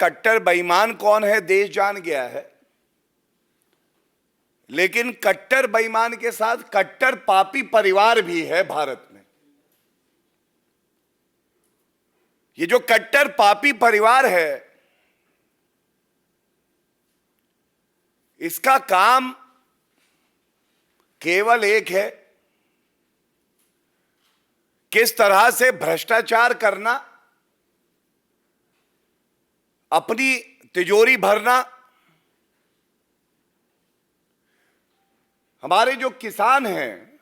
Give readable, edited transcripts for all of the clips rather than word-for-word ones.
कट्टर बेईमान कौन है देश जान गया है, लेकिन कट्टर बेईमान के साथ कट्टर पापी परिवार भी है भारत में। ये जो कट्टर पापी परिवार है, इसका काम केवल एक है, किस तरह से भ्रष्टाचार करना, अपनी तिजोरी भरना, हमारे जो किसान हैं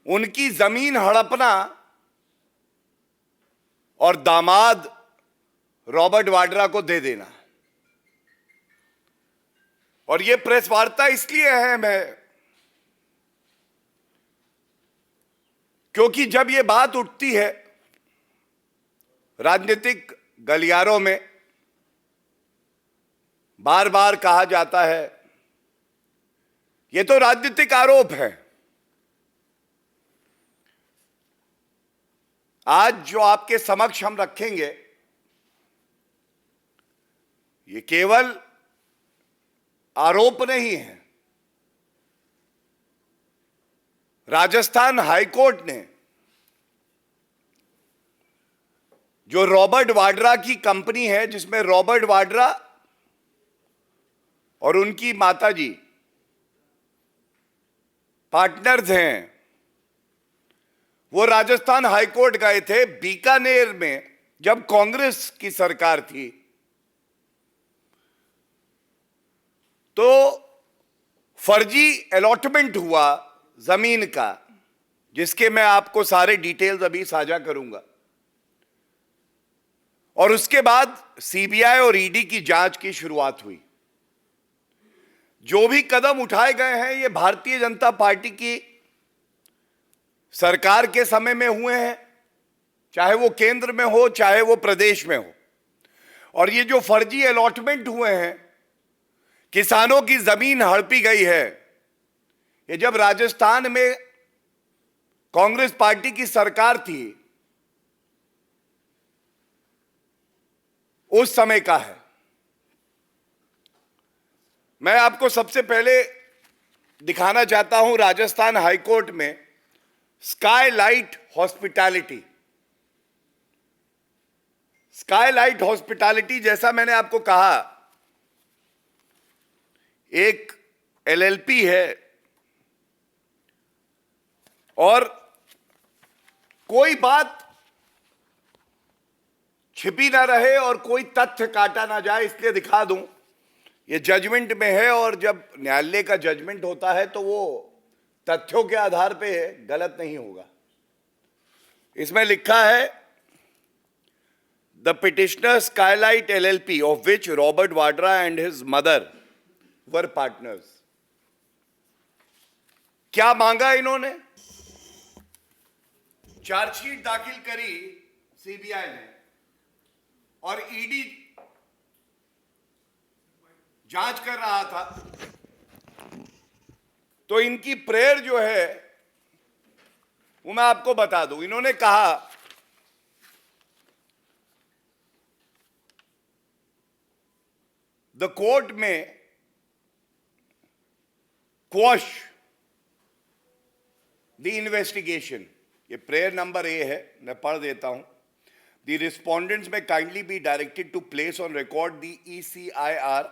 उनकी जमीन हड़पना और दामाद रॉबर्ट वाड्रा को दे देना। और यह प्रेस वार्ता इसलिए अहम है क्योंकि जब यह बात उठती है राजनीतिक गलियारों में, बार बार कहा जाता है यह तो राजनीतिक आरोप है। आज जो आपके समक्ष हम रखेंगे ये केवल आरोप नहीं है। राजस्थान हाईकोर्ट ने जो रॉबर्ट वाड्रा की कंपनी है, जिसमें रॉबर्ट वाड्रा और उनकी माताजी पार्टनर्स हैं, वो राजस्थान हाईकोर्ट गए थे बीकानेर में जब कांग्रेस की सरकार थी। तो फर्जी अलॉटमेंट हुआ जमीन का, जिसके मैं आपको सारे डिटेल्स अभी साझा करूंगा। और उसके बाद सीबीआई और ईडी की जांच की शुरुआत हुई। जो भी कदम उठाए गए हैं ये भारतीय जनता पार्टी की सरकार के समय में हुए हैं, चाहे वो केंद्र में हो चाहे वो प्रदेश में हो। और ये जो फर्जी अलॉटमेंट हुए हैं, किसानों की जमीन हड़पी गई है, ये जब राजस्थान में कांग्रेस पार्टी की सरकार थी उस समय का है। मैं आपको सबसे पहले दिखाना चाहता हूं राजस्थान हाईकोर्ट में स्काईलाइट हॉस्पिटैलिटी। स्काईलाइट हॉस्पिटैलिटी, जैसा मैंने आपको कहा, एक एलएलपी है और कोई बात छिपी ना रहे और कोई तथ्य काटा ना जाए, इसलिए दिखा दूं। ये जजमेंट में है और जब न्यायालय का जजमेंट होता है तो वो तथ्यों के आधार पे है, गलत नहीं होगा। इसमें लिखा है the petitioner Skylight LLP of which Robert Vadra and his mother were partners. क्या मांगा इन्होंने? चार्जशीट दाखिल करी सीबीआई ने और ईडी जांच कर रहा था। तो इनकी प्रेयर जो है वो मैं आपको बता दूं। इन्होंने कहा the court may quash the investigation. ये प्रेयर नंबर ए है, मैं पढ़ देता हूं। The respondents may kindly be directed to place on record the ECIR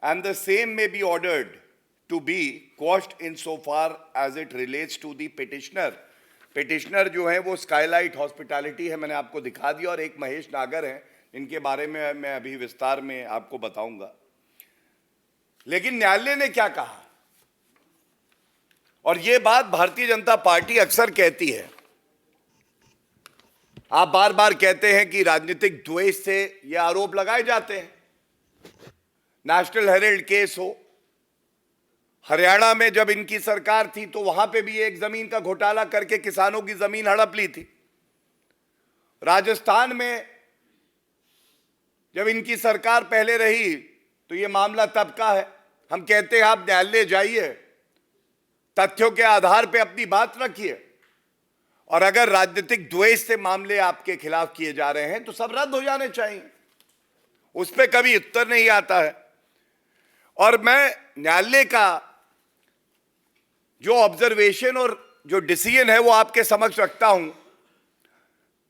and the same may be ordered to be quashed insofar as it relates to the petitioner। petitioner जो है वो Skylight hospitality है, मैंने आपको दिखा दिया, और एक महेश नागर हैं, इनके बारे में मैं अभी विस्तार में आपको बताऊंगा। लेकिन न्यायालय ने क्या कहा, और ये बात भारतीय जनता पार्टी अक्सर कहती है। आप बार बार कहते हैं कि राजनीतिक द्वेष से ये आरोप लगाए जाते हैं। नेशनल हेराल्ड केस हो, हरियाणा में जब इनकी सरकार थी तो वहां पे भी एक जमीन का घोटाला करके किसानों की जमीन हड़प ली थी। राजस्थान में जब इनकी सरकार पहले रही तो ये मामला तब का है। हम कहते हैं आप न्यायालय जाइए, तथ्यों के आधार पे अपनी बात रखिए, और अगर राजनीतिक द्वेष से मामले आपके खिलाफ किए जा रहे हैं तो सब रद्द हो जाने चाहिए। उस पर कभी उत्तर नहीं आता है। और मैं न्यायालय का जो ऑब्जर्वेशन और जो डिसीजन है वो आपके समक्ष रखता हूं।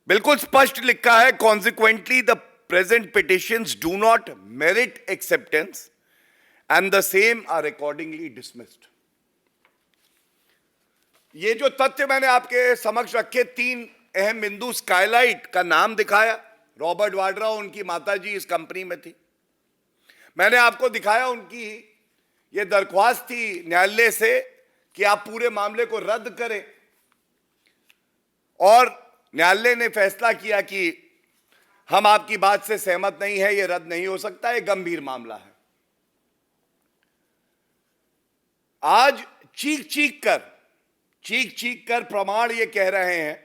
बिल्कुल स्पष्ट लिखा है, consequently the present petitions do not merit acceptance and the same are accordingly dismissed. ये जो तथ्य मैंने आपके समक्ष रखे, 3 अहम बिंदु, स्काईलाइट का नाम दिखाया, रॉबर्ट वाड्रा उनकी माताजी इस कंपनी में थी। मैंने आपको दिखाया उनकी ये दरख्वास्त थी न्यायालय से कि आप पूरे मामले को रद्द करें, और न्यायालय ने फैसला किया कि हम आपकी बात से सहमत नहीं है, ये रद्द नहीं हो सकता, ये गंभीर मामला है। आज चीख चीख कर प्रमाण ये कह रहे हैं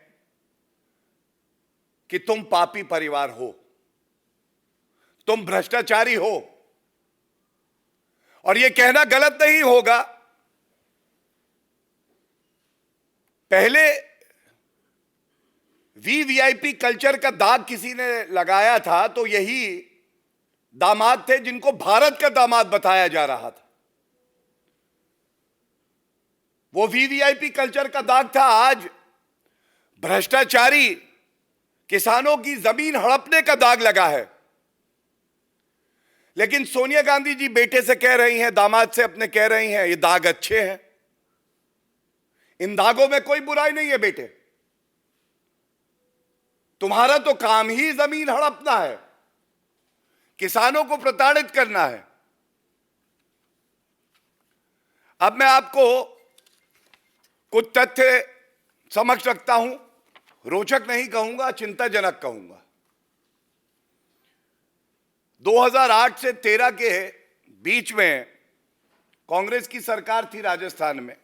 कि तुम पापी परिवार हो, तुम भ्रष्टाचारी हो, और ये कहना गलत नहीं होगा। पहले वीवीआईपी कल्चर का दाग किसी ने लगाया था तो यही दामाद थे जिनको भारत का दामाद बताया जा रहा था। वो वीवीआईपी कल्चर का दाग था। आज भ्रष्टाचारी किसानों की जमीन हड़पने का दाग लगा है। लेकिन सोनिया गांधी जी बेटे से कह रही हैं, दामाद से अपने कह रही हैं, ये दाग अच्छे हैं, इन दागों में कोई बुराई नहीं है बेटे, तुम्हारा तो काम ही जमीन हड़पना है, किसानों को प्रताड़ित करना है। अब मैं आपको कुछ तथ्य समक्ष रखता हूं, रोचक नहीं कहूंगा, चिंताजनक कहूंगा। 2008 से 13 के बीच में कांग्रेस की सरकार थी राजस्थान में।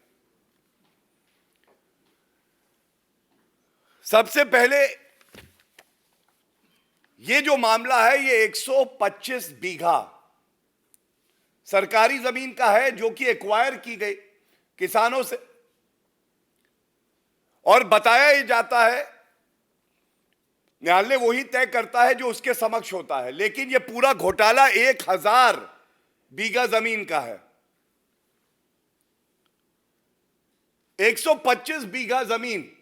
सबसे पहले ये जो मामला है, ये 125 बीघा सरकारी जमीन का है जो कि एक्वायर की गई किसानों से, और बताया ही जाता है न्यायालय वही तय करता है जो उसके समक्ष होता है। लेकिन यह पूरा घोटाला 1000 बीघा जमीन का है। 125 बीघा जमीन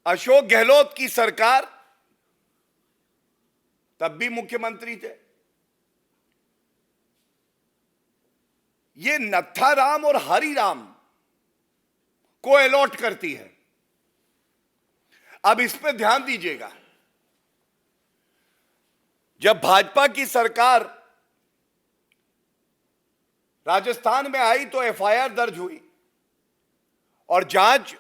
अशोक गहलोत की सरकार, तब भी मुख्यमंत्री थे, ये नत्थाराम और हरिराम को अलॉट करती है। अब इस पे ध्यान दीजिएगा, जब भाजपा की सरकार राजस्थान में आई तो एफआईआर दर्ज हुई और जांच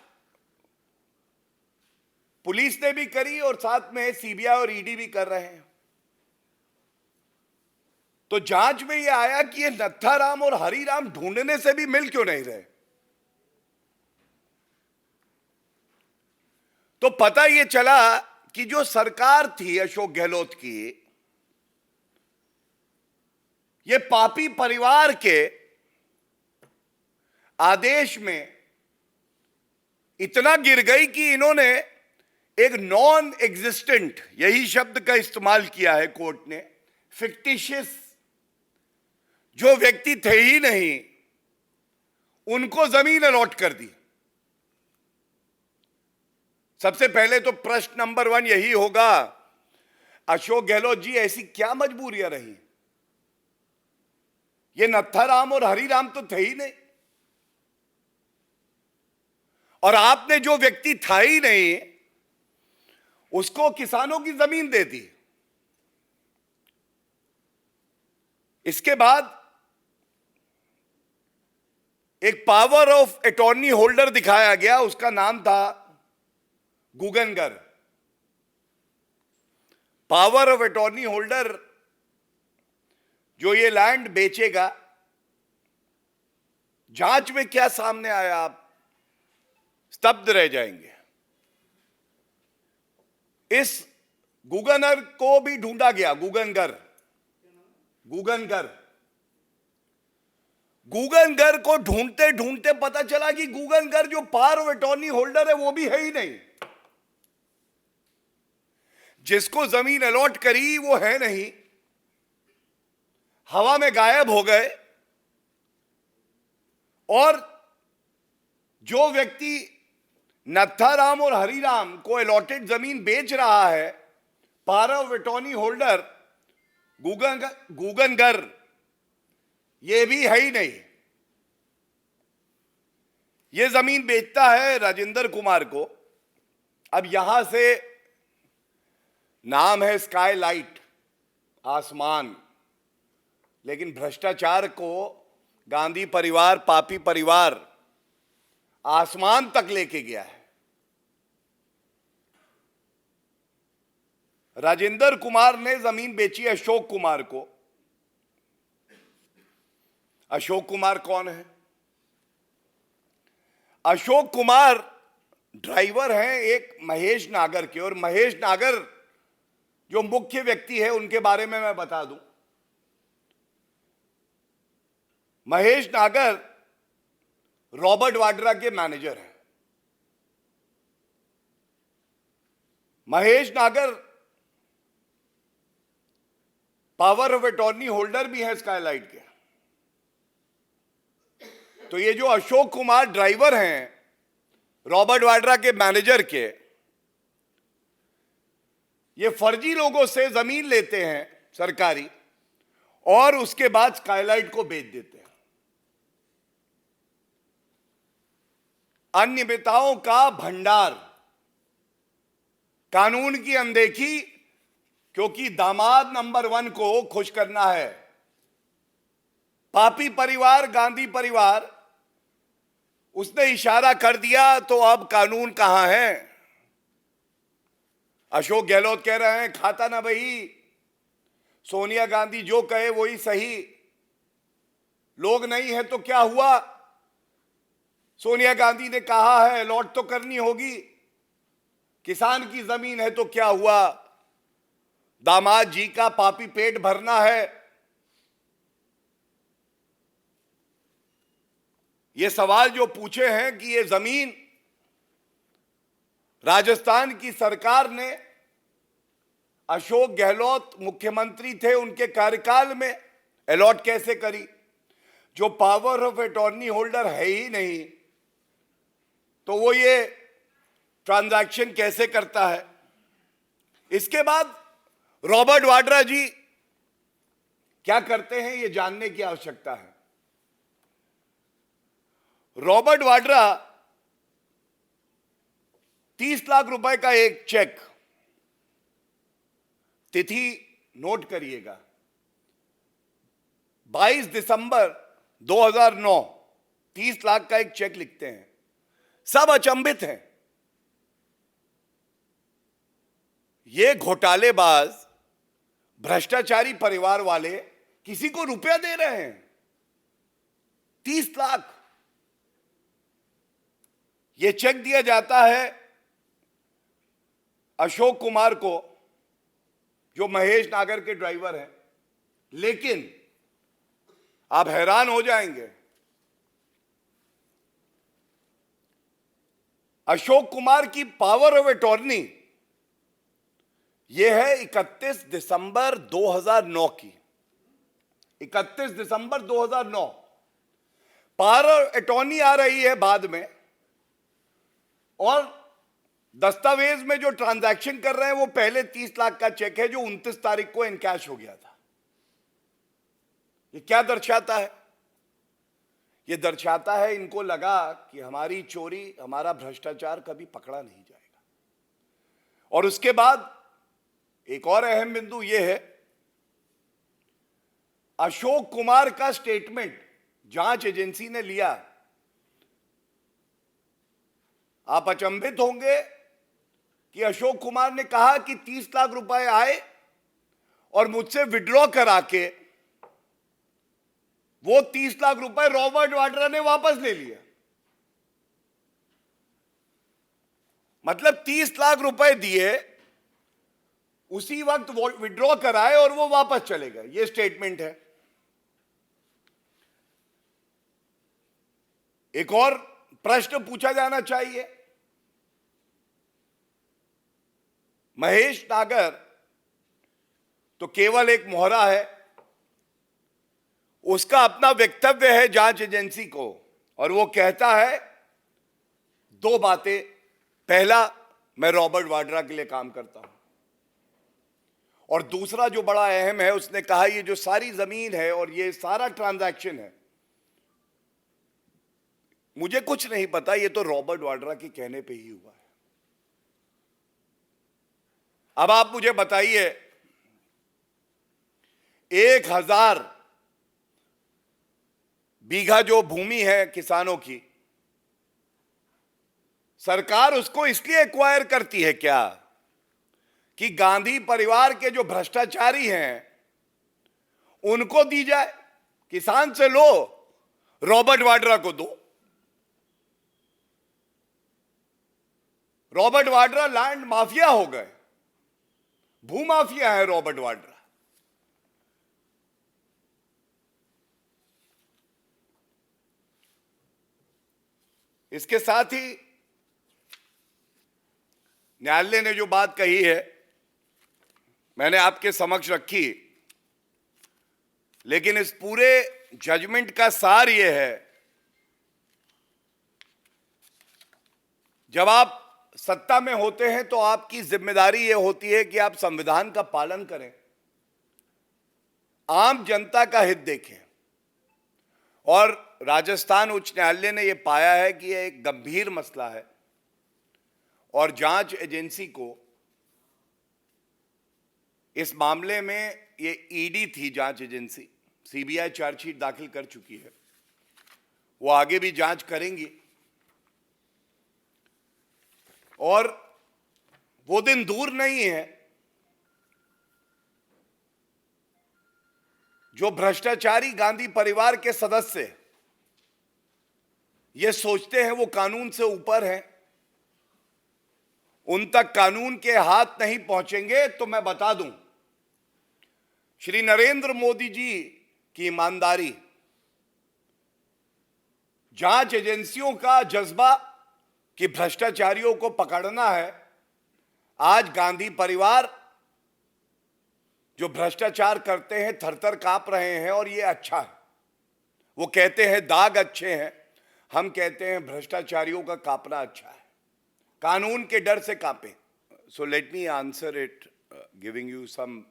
पुलिस ने भी करी और साथ में सीबीआई और ईडी भी कर रहे हैं। तो जांच में यह आया कि ये नत्थाराम और हरिराम ढूंढने से भी मिल क्यों नहीं रहे। तो पता यह चला कि जो सरकार थी अशोक गहलोत की, ये पापी परिवार के आदेश में इतना गिर गई कि इन्होंने एक नॉन एग्जिस्टेंट, यही शब्द का इस्तेमाल किया है कोर्ट ने, फिक्टिशियस, जो व्यक्ति थे ही नहीं, उनको जमीन अलॉट कर दी। सबसे पहले तो प्रश्न नंबर 1 यही होगा, अशोक गहलोत जी ऐसी क्या मजबूरियां रही? ये नत्थाराम और हरिराम तो थे ही नहीं, और आपने जो व्यक्ति था ही नहीं उसको किसानों की जमीन दे दी। इसके बाद एक पावर ऑफ अटॉर्नी होल्डर दिखाया गया, उसका नाम था गुगनगर। पावर ऑफ अटॉर्नी होल्डर जो ये लैंड बेचेगा, जांच में क्या सामने आया आप स्तब्ध रह जाएंगे। इस गुगनगर को भी ढूंढा गया, गुगनगर को ढूंढते ढूंढते पता चला कि गुगनगर जो पावर ऑफ अटॉर्नी होल्डर है वो भी है ही नहीं। जिसको जमीन अलॉट करी वो है नहीं, हवा में गायब हो गए, और जो व्यक्ति नत्थाराम और हरिराम को अलॉटेड जमीन बेच रहा है, पावर ऑफ अटॉर्नी होल्डर गूगनगर, ये भी है ही नहीं। ये जमीन बेचता है राजेंद्र कुमार को। अब यहां से नाम है स्काईलाइट, आसमान, लेकिन भ्रष्टाचार को गांधी परिवार, पापी परिवार आसमान तक लेके गया है। राजेंद्र कुमार ने जमीन बेची अशोक कुमार को। अशोक कुमार कौन है? अशोक कुमार ड्राइवर हैं एक महेश नागर के, और महेश नागर जो मुख्य व्यक्ति है उनके बारे में मैं बता दूं। महेश नागर रॉबर्ट वाड्रा के मैनेजर हैं। महेश नागर पावर ऑफ अटॉर्नी होल्डर भी है स्काईलाइट के। तो ये जो अशोक कुमार ड्राइवर हैं रॉबर्ट वाड्रा के मैनेजर के, ये फर्जी लोगों से जमीन लेते हैं सरकारी, और उसके बाद स्काईलाइट को बेच देते हैं। अनियमितताओं का भंडार, कानून की अनदेखी, क्योंकि दामाद नंबर 1 को खुश करना है। पापी परिवार, गांधी परिवार, उसने इशारा कर दिया तो अब कानून कहां है? अशोक गहलोत कह रहे हैं खाता ना भाई, सोनिया गांधी जो कहे वही सही। लोग नहीं है तो क्या हुआ? सोनिया गांधी ने कहा है अलॉट तो करनी होगी। किसान की जमीन है तो क्या हुआ? दामाद जी का पापी पेट भरना है। ये सवाल जो पूछे हैं कि ये जमीन राजस्थान की सरकार ने, अशोक गहलोत मुख्यमंत्री थे उनके कार्यकाल में, अलॉट कैसे करी? जो पावर ऑफ अटॉर्नी होल्डर है ही नहीं, तो वो ये ट्रांजैक्शन कैसे करता है? इसके बाद रॉबर्ट वाड्रा जी क्या करते हैं ये जानने की आवश्यकता है। रॉबर्ट वाड्रा 30 लाख रुपए का एक चेक, तिथि नोट करिएगा, 22 दिसंबर 2009, 30 लाख का एक चेक लिखते हैं। सब अचंभित हैं। ये घोटालेबाज, भ्रष्टाचारी परिवार वाले किसी को रुपया दे रहे हैं 30 लाख। ये चेक दिया जाता है अशोक कुमार को, जो महेश नागर के ड्राइवर हैं। लेकिन आप हैरान हो जाएंगे, अशोक कुमार की पावर ऑफ अटॉर्नी यह है 31 दिसंबर 2009 की। 31 दिसंबर 2009 पावर ऑफ अटॉर्नी आ रही है बाद में, और दस्तावेज में जो ट्रांजैक्शन कर रहे हैं वो पहले 30 लाख का चेक है जो 29 तारीख को इनकैश हो गया था। ये क्या दर्शाता है? ये दर्शाता है इनको लगा कि हमारी चोरी, हमारा भ्रष्टाचार कभी पकड़ा नहीं जाएगा। और उसके बाद एक और अहम बिंदु यह है, अशोक कुमार का स्टेटमेंट जांच एजेंसी ने लिया। आप अचंभित होंगे कि अशोक कुमार ने कहा कि 30 लाख रुपए आए और मुझसे विड्रॉ करा के वो 30 लाख रुपए रॉबर्ट वाड्रा ने वापस ले लिया। मतलब 30 लाख रुपए दिए, उसी वक्त वो विड्रॉ कराए और वो वापस चले गए। ये स्टेटमेंट है। एक और प्रश्न पूछा जाना चाहिए, महेश नागर तो केवल एक मोहरा है, उसका अपना वक्तव्य है जांच एजेंसी को, और वो कहता है दो बातें। पहला, मैं रॉबर्ट वाड्रा के लिए काम करता हूं, और दूसरा जो बड़ा अहम है, उसने कहा ये जो सारी जमीन है और ये सारा ट्रांजैक्शन है, मुझे कुछ नहीं पता, ये तो रॉबर्ट वाड्रा के कहने पे ही हुआ है। अब आप मुझे बताइए, 1000 बीघा जो भूमि है किसानों की, सरकार उसको इसलिए एक्वायर करती है क्या कि गांधी परिवार के जो भ्रष्टाचारी हैं उनको दी जाए? किसान से लो, रॉबर्ट वाड्रा को दो। रॉबर्ट वाड्रा लैंड माफिया हो गए, भूमाफिया है रॉबर्ट वाड्रा। इसके साथ ही न्यायालय ने जो बात कही है मैंने आपके समक्ष रखी, लेकिन इस पूरे जजमेंट का सार यह है, जब आप सत्ता में होते हैं तो आपकी जिम्मेदारी यह होती है कि आप संविधान का पालन करें, आम जनता का हित देखें। और राजस्थान उच्च न्यायालय ने यह पाया है कि यह एक गंभीर मसला है, और जांच एजेंसी को इस मामले में, ये ईडी थी जांच एजेंसी, सीबीआई चार्जशीट दाखिल कर चुकी है, वो आगे भी जांच करेंगी, और वो दिन दूर नहीं है जो भ्रष्टाचारी गांधी परिवार के सदस्य ये सोचते हैं वो कानून से ऊपर हैं, उन तक कानून के हाथ नहीं पहुंचेंगे। तो मैं बता दूं, श्री नरेंद्र मोदी जी की ईमानदारी, जांच एजेंसियों का जज्बा कि भ्रष्टाचारियों को पकड़ना है, आज गांधी परिवार जो भ्रष्टाचार करते हैं थरथर कांप रहे हैं, और ये अच्छा है। वो कहते हैं दाग अच्छे हैं, हम कहते हैं भ्रष्टाचारियों का कांपना अच्छा है, कानून के डर से कांपे। So let me answer it, giving you some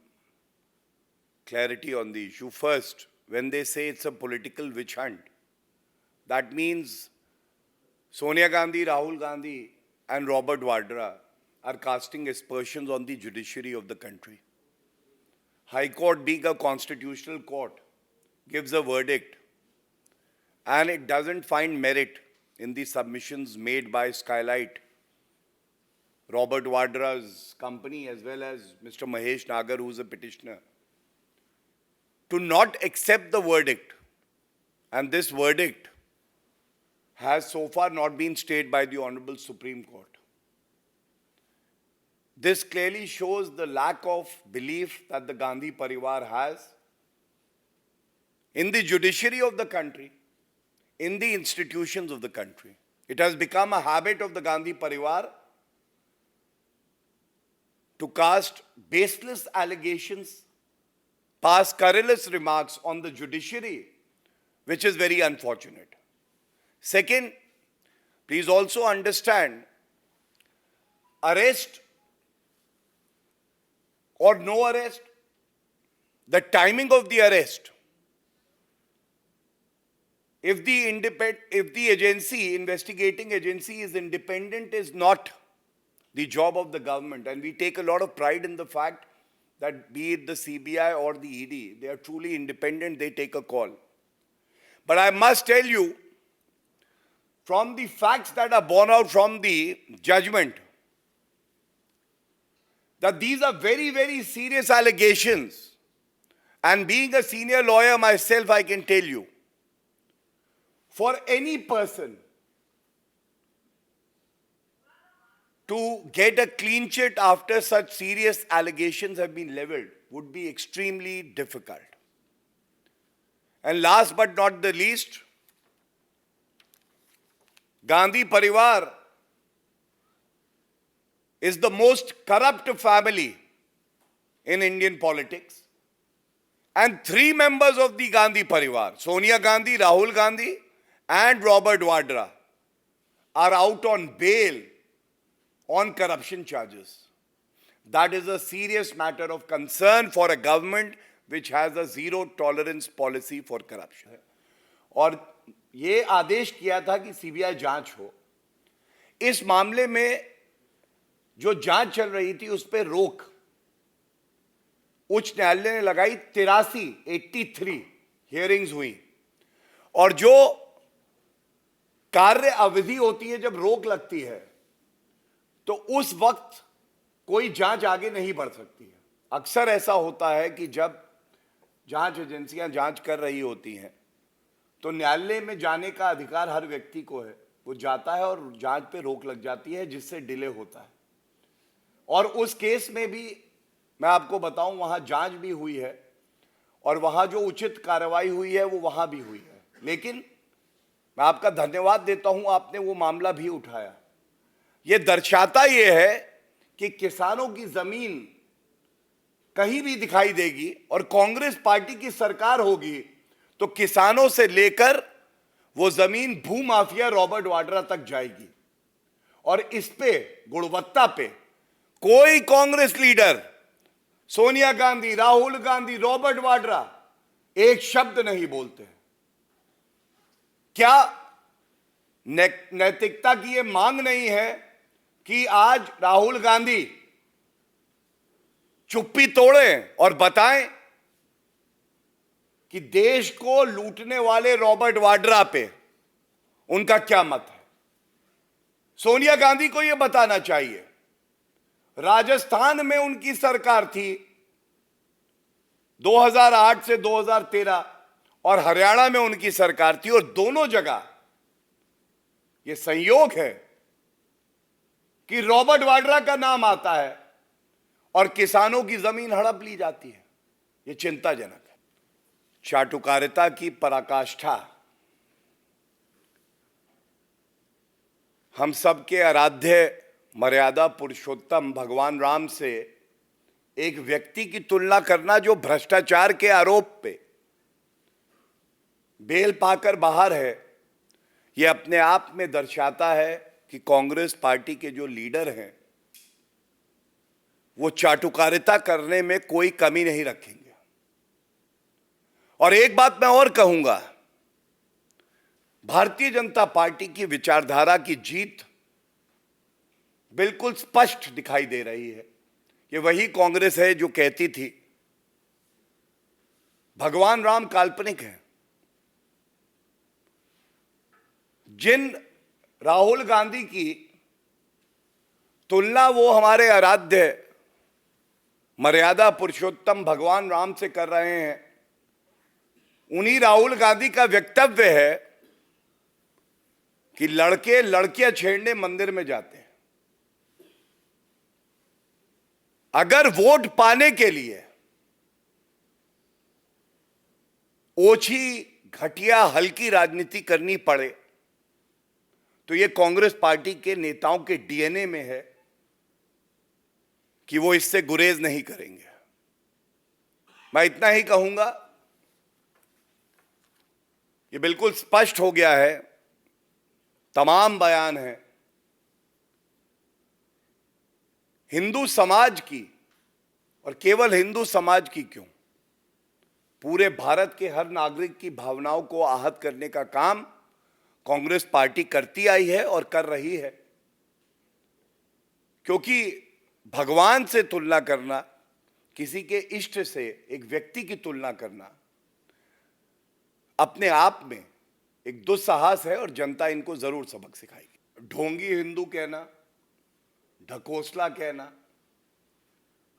clarity on the issue. First, when they say it's a political witch hunt, that means Sonia Gandhi, Rahul Gandhi and Robert Vadra are casting aspersions on the judiciary of the country. High Court, being a constitutional court, gives a verdict and it doesn't find merit in the submissions made by Skylight, Robert Vadra's company, as well as Mr. Mahesh Nagar, who is a petitioner, to not accept the verdict. And this verdict has so far not been stayed by the Honorable Supreme Court. This clearly shows the lack of belief that the Gandhi Parivar has in the judiciary of the country, in the institutions of the country. It has become a habit of the Gandhi Parivar to cast baseless allegations, pass scurrilous remarks on the judiciary, which is very unfortunate. Second, please also understand, arrest or no arrest, the timing of the arrest, if the agency, investigating agency is independent, is not the job of the government. And we take a lot of pride in the fact that be it the CBI or the ED, they are truly independent, they take a call. But I must tell you, from the facts that are borne out from the judgment, that these are very, very serious allegations. And being a senior lawyer myself, I can tell you, for any person to get a clean chit after such serious allegations have been leveled would be extremely difficult. And last but not the least, Gandhi Parivar is the most corrupt family in Indian politics. And three members of the Gandhi Parivar, Sonia Gandhi, Rahul Gandhi, and Robert Vadra, are out on bail on corruption charges. That is a serious matter of concern for a government which has a zero tolerance policy for corruption. और ये आदेश किया था कि CBI जांच हो. इस मामले में जो जांच चल रही थी उस पर रोक उच्च न्यायालय ने लगाई. 83 हियरिंग्स हुई. और जो कार्य अवधि होती है जब रोक लगती है तो उस वक्त कोई जांच आगे नहीं बढ़ सकती है. अक्सर ऐसा होता है कि जब जांच एजेंसियां जांच कर रही होती हैं तो न्यायालय में जाने का अधिकार हर व्यक्ति को है. वो जाता है और जांच पे रोक लग जाती है जिससे डिले होता है. और उस केस में भी मैं आपको बताऊं वहां जांच भी हुई है और वहां जो उचित कार्रवाई हुई है वो वहां भी हुई है. लेकिन मैं आपका धन्यवाद देता हूं, आपने वो मामला भी उठाया. ये दर्शाता ये है कि किसानों की जमीन कहीं भी दिखाई देगी और कांग्रेस पार्टी की सरकार होगी तो किसानों से लेकर वो जमीन भूमाफिया रॉबर्ट वाड्रा तक जाएगी. और इस पे गुणवत्ता पे कोई कांग्रेस लीडर, सोनिया गांधी, राहुल गांधी, रॉबर्ट वाड्रा एक शब्द नहीं बोलते. क्या नैतिकता की ये मांग नहीं है कि आज राहुल गांधी चुप्पी तोड़ें और बताएं कि देश को लूटने वाले रॉबर्ट वाड्रा पे उनका क्या मत है? सोनिया गांधी को यह बताना चाहिए. राजस्थान में उनकी सरकार थी 2008 से 2013 और हरियाणा में उनकी सरकार थी और दोनों जगह यह संयोग है कि रॉबर्ट वाड्रा का नाम आता है और किसानों की जमीन हड़प ली जाती है. यह चिंताजनक है. चाटुकारिता की पराकाष्ठा हम सबके आराध्य मर्यादा पुरुषोत्तम भगवान राम से एक व्यक्ति की तुलना करना जो भ्रष्टाचार के आरोप पे बेल पाकर बाहर है, यह अपने आप में दर्शाता है कि कांग्रेस पार्टी के जो लीडर हैं वो चाटुकारिता करने में कोई कमी नहीं रखेंगे. और एक बात मैं और कहूंगा, भारतीय जनता पार्टी की विचारधारा की जीत बिल्कुल स्पष्ट दिखाई दे रही है. ये वही कांग्रेस है जो कहती थी भगवान राम काल्पनिक है. जिन राहुल गांधी की तुलना वो हमारे आराध्य मर्यादा पुरुषोत्तम भगवान राम से कर रहे हैं, उन्हीं राहुल गांधी का वक्तव्य है कि लड़के लड़कियां छेड़ने मंदिर में जाते हैं. अगर वोट पाने के लिए ओछी घटिया हल्की राजनीति करनी पड़े तो यह कांग्रेस पार्टी के नेताओं के डीएनए में है कि वो इससे गुरेज नहीं करेंगे. मैं इतना ही कहूंगा, ये बिल्कुल स्पष्ट हो गया है, तमाम बयान है. हिंदू समाज की, और केवल हिंदू समाज की क्यों, पूरे भारत के हर नागरिक की भावनाओं को आहत करने का काम कांग्रेस पार्टी करती आई है और कर रही है. क्योंकि भगवान से तुलना करना, किसी के इष्ट से एक व्यक्ति की तुलना करना अपने आप में एक दुस्साहस है और जनता इनको जरूर सबक सिखाएगी. ढोंगी हिंदू कहना, ढकोसला कहना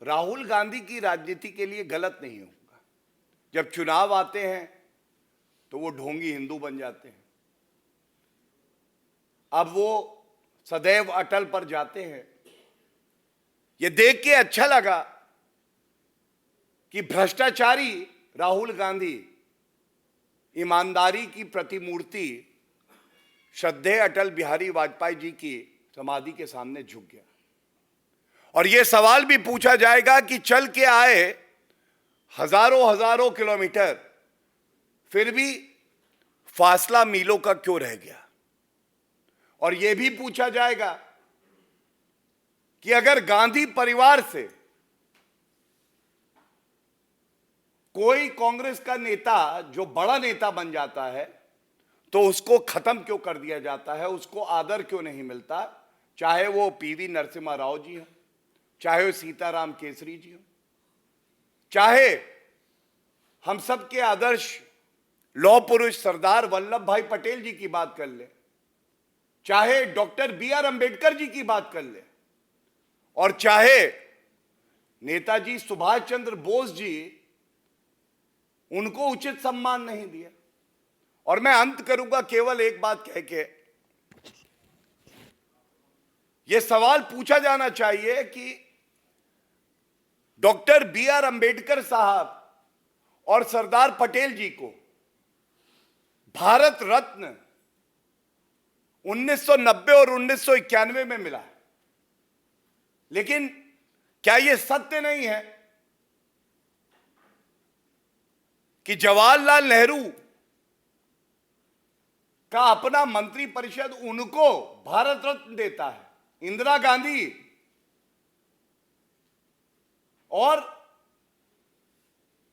राहुल गांधी की राजनीति के लिए गलत नहीं होगा. जब चुनाव आते हैं तो वो ढोंगी हिंदू बन जाते हैं. अब वो सदैव अटल पर जाते हैं. ये देख के अच्छा लगा कि भ्रष्टाचारी राहुल गांधी ईमानदारी की प्रतिमूर्ति श्रद्धेय अटल बिहारी वाजपेयी जी की समाधि के सामने झुक गया. और यह सवाल भी पूछा जाएगा कि चल के आए हजारों हजारों किलोमीटर, फिर भी फासला मीलों का क्यों रह गया। और यह भी पूछा जाएगा कि अगर गांधी परिवार से कोई कांग्रेस का नेता जो बड़ा नेता बन जाता है तो उसको खत्म क्यों कर दिया जाता है, उसको आदर क्यों नहीं मिलता, चाहे वो पीवी नरसिम्हा राव जी हो, चाहे वो सीताराम केसरी जी हो, चाहे हम सब के आदर्श लौह पुरुष सरदार वल्लभ भाई पटेल जी की बात कर ले, चाहे डॉक्टर बी.आर. अंबेडकर जी की बात कर ले, और चाहे नेताजी सुभाष चंद्र बोस जी, उनको उचित सम्मान नहीं दिया। और मैं अंत करूंगा केवल एक बात कह के, यह सवाल पूछा जाना चाहिए कि डॉक्टर बी.आर. अंबेडकर साहब और सरदार पटेल जी को भारत रत्न 1990 और 1991 में मिला है, लेकिन क्या यह सत्य नहीं है कि जवाहरलाल नेहरू का अपना मंत्री परिषद उनको भारत रत्न देता है, इंदिरा गांधी और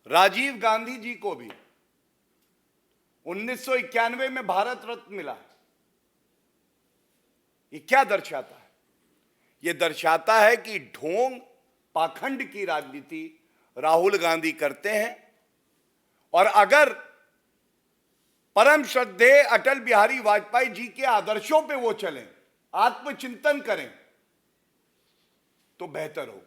राजीव गांधी जी को भी 1991 में भारत रत्न मिला है। ये क्या दर्शाता है? ये दर्शाता है कि ढोंग पाखंड की राजनीति राहुल गांधी करते हैं, और अगर परम श्रद्धेय अटल बिहारी वाजपेयी जी के आदर्शों पे वो चलें, आत्मचिंतन करें, तो बेहतर होगा।